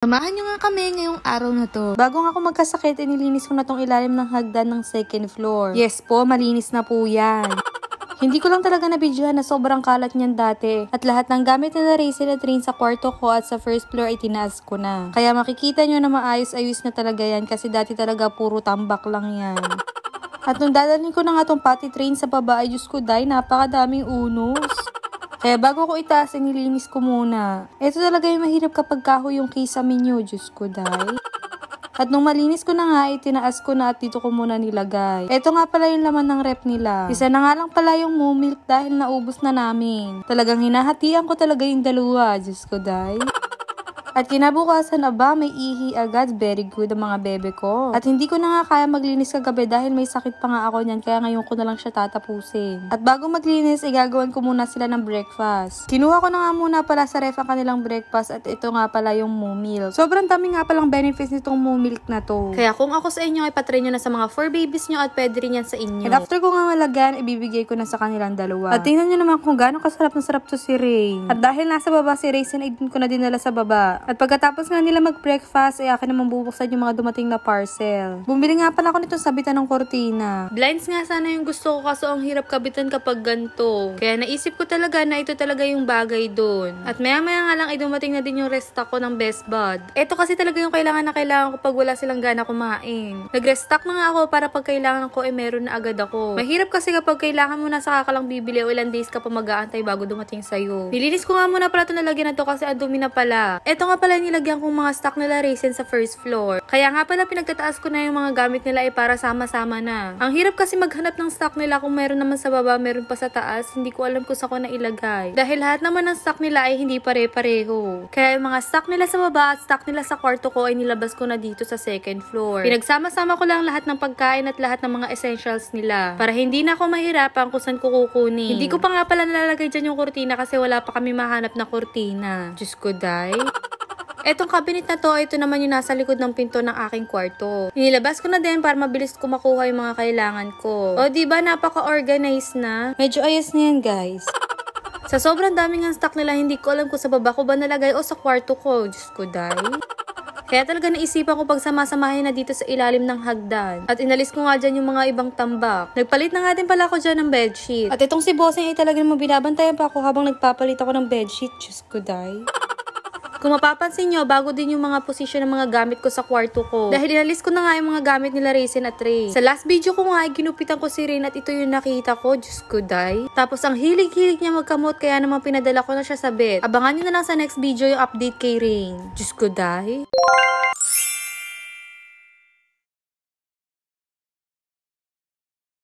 Samahan nyo nga kami ngayong araw na to. Bago nga ako magkasakit, nilinis ko na tong ilalim ng hagdan ng second floor. Yes po, malinis na po yan. Hindi ko lang talaga nabidyohan na sobrang kalat niyan dati. At lahat ng gamit na Raisin at Rain sa kwarto ko at sa first floor ay tinaas ko na. Kaya makikita nyo na maayos-ayos na talaga yan kasi dati talaga puro tambak lang yan. At nung dadalhin ko na nga tong potty train sa baba ay Diyos ko day, napakadaming unos. Kaya bago ko itaas, nilinis ko muna. Ito talaga yung mahirap kapag kahoy yung kisame nyo, Diyos ko day. At nung malinis ko na nga, itinaas ko na at dito ko muna nilagay. Ito nga pala yung laman ng rep nila. Isa na nga lang pala yung Moo-Milk dahil naubos na namin. Talagang hinahatian ko talaga yung dalawa, Diyos ko day. At kinabukasan, aba, may ihi agad. Very good ang mga bebe ko. At hindi ko na nga kaya maglinis kagabi dahil may sakit pa nga ako niyan. Kaya ngayon ko na lang siya tatapusin. At bago maglinis, igagawan ko muna sila ng breakfast. Kinuha ko na nga muna pala sa ref ang kanilang breakfast. At ito nga pala yung Moo-Milk. Sobrang dami nga palang benefits nitong Moo-Milk na to. Kaya kung ako sa inyo, ipatry nyo na sa mga 4 babies nyo at pwede rin yan sa inyo. And after ko nga malagyan, ibibigay ko na sa kanilang dalawa. At tingnan nyo naman kung gaano kasarap na sarap to si Rain. At dahil nasa baba si Raisin, ay din ko na dinala sa baba. At pagkatapos nga nila mag-breakfast, ay akin naman bubuksan yung mga dumating na parcel. Bumili nga pala ako nitong sabitan ng kortina. Blinds nga sana yung gusto ko kaso ang hirap kabitan kapag ganito. Kaya naisip ko talaga na ito talaga yung bagay doon. At maya-maya nga lang ay dumating na din yung restock ko ng Best Bud. Ito kasi talaga yung kailangan na kailangan ko pag wala silang gana kumain. Nag-restock na nga ako para pag kailangan ko ay meron na agad ako. Mahirap kasi kapag kailangan mo na saka ka lang bibili o ilang days ka pa mag-aantay bago dumating sa'yo. Nilinis ko nga muna pala ito nalagyan na to kasi ang dumi na pala. Ito nga pala nilagyan kong mga stock nila Raisin sa first floor. Kaya nga pala pinagtataas ko na yung mga gamit nila ay para sama-sama na. Ang hirap kasi maghanap ng stock nila kung meron naman sa baba, meron pa sa taas. Hindi ko alam kung saan ko na ilagay. Dahil lahat naman ng stock nila ay hindi pare-pareho. Kaya yung mga stock nila sa baba at stock nila sa kwarto ko ay nilabas ko na dito sa second floor. Pinagsama-sama ko lang lahat ng pagkain at lahat ng mga essentials nila. Para hindi na ako mahirapan kung saan ko kukunin. Hindi ko pa nga pala nalalagay dyan yung kurtina kasi wala pa kami mahanap na kurtina. Diyos ko day. Etong cabinet na to, ito naman yung nasa likod ng pinto ng aking kwarto. Inilabas ko na din para mabilis ko makuha yung mga kailangan ko. O diba, napaka-organized na? Medyo ayos na yan, guys. Sa sobrang daming ang stock nila, hindi ko alam kung sa baba ko ba nalagay o sa kwarto ko. Diyos ko, day. Kaya talaga naisipan ko pagsama-samahin na dito sa ilalim ng hagdan. At inalis ko nga dyan yung mga ibang tambak. Nagpalit na nga din pala ako dyan ng bedsheet. At itong si Bossing ay talaga naman binabantayan pa ako habang nagpapalit ako ng bedsheet. Diyos ko, day. Kung mapapansin nyo, bago din yung mga posisyon ng mga gamit ko sa kwarto ko. Dahil inalis ko na nga yung mga gamit nila Raisin at Rain. Sa last video ko nga ay ginupitan ko si Rain at ito yung nakita ko. Diyos ko, day. Tapos ang hilig-hilig niya magkamot kaya naman pinadala ko na siya sa bed. Abangan nyo na lang sa next video yung update kay Rain. Diyos ko, day.